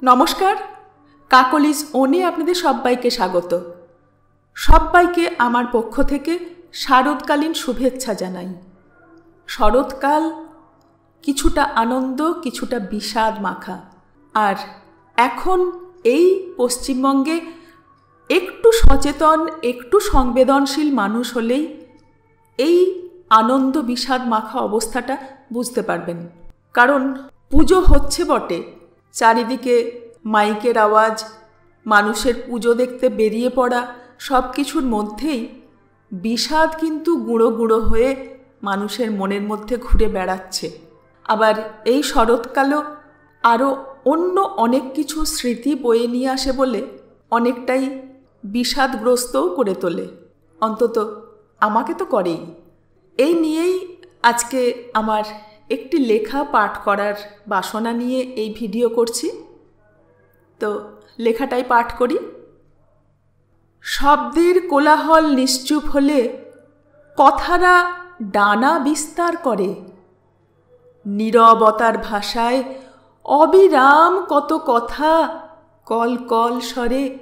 নমস্কার, কাকলিস ওনে আপনাদের সবাইকে স্বাগত। সবাইকে আমার পক্ষ থেকে শারদকালীন শুভেচ্ছা জানাই। শরৎকাল কিছুটা আনন্দ, কিছুটা বিষাদ মাখা। আর এখন এই পশ্চিমবঙ্গে একটু সচেতন, একটু সংবেদনশীল মানুষ হলেই এই আনন্দ বিষাদ মাখা অবস্থাটা বুঝতে পারবেন। কারণ পুজো হচ্ছে বটে, চারিদিকে মাইকের আওয়াজ, মানুষের পুজো দেখতে বেরিয়ে পড়া, সব কিছুর মধ্যেই বিষাদ কিন্তু গুঁড়ো গুঁড়ো হয়ে মানুষের মনের মধ্যে ঘুরে বেড়াচ্ছে। আবার এই শরৎকালও আরও অন্য অনেক কিছু স্মৃতি বয়ে নিয়ে আসে বলে অনেকটাই বিষাদগ্রস্তও করে তোলে, অন্তত আমাকে তো করেই। এই নিয়েই আজকে আমার একটি লেখা পাঠ করার বাসনা নিয়ে এই ভিডিও করছি। তো লেখাটাই পাঠ করি। শব্দের কোলাহল নিশ্চুপ হলে কথারা ডানা বিস্তার করে। নীরবতার ভাষায় অবিরাম কত কথা কল কল স্বরে।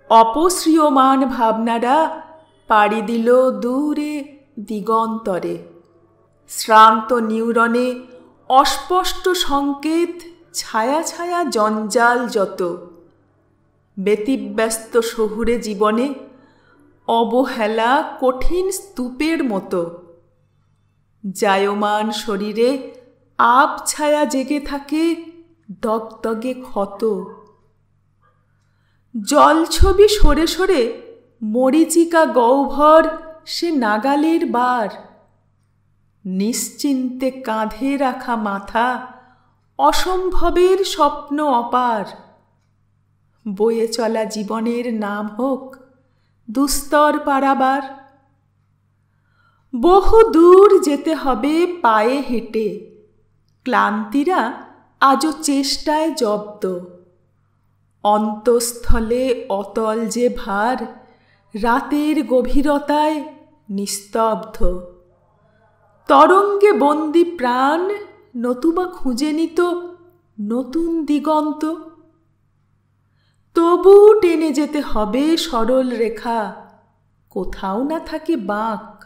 অপশ্রিয়মান ভাবনারা পাড়ি দিল দূরে দিগন্তরে। শ্রান্ত নিউরনে অস্পষ্ট সংকেত, ছায়া ছায়া জঞ্জাল যত। ব্যতিব্যস্ত শহুরে জীবনে অবহেলা কঠিন স্তূপের মতো। জায়মান শরীরে আব ছায়া জেগে থাকে দগদগে ক্ষত। জলছবি সরে সরে মরীচিকা গহ্বর সে নাগালের বার। নিশ্চিন্তে কাঁধে রাখা মাথা অসম্ভবের স্বপ্ন অপার। বয়ে চলা জীবনের নাম হোক দুস্তর পারাবার। বহু দূর যেতে হবে পায়ে হেঁটে, ক্লান্তিরা আজও চেষ্টায় জব্দ। অন্তঃস্থলে অতল যে ভার, রাতের গভীরতায় নিস্তব্ধ। তরঙ্গে বন্দি প্রাণ নতুবা খুঁজে নিত নতুন দিগন্ত। তবু টেনে যেতে হবে সরল রেখা, কোথাও না থাকে বাঁক।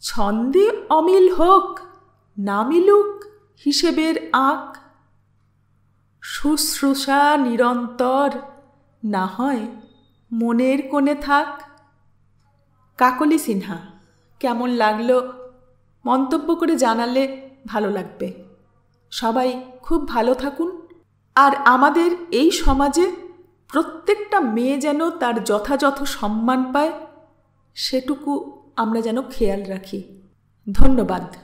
ছন্দে অমিল হোক, না মিলুক হিসেবের আঁক। শুশ্রূষা নিরন্তর, না হয় মনের কোণে থাক। কাকলি সিনহা। কেমন লাগলো মন্তব্য করে জানালে ভালো লাগবে। সবাই খুব ভালো থাকুন। আর আমাদের এই সমাজে প্রত্যেকটা মেয়ে যেন তার যথাযথ সম্মান পায়, সেটুকু আমরা যেন খেয়াল রাখি। ধন্যবাদ।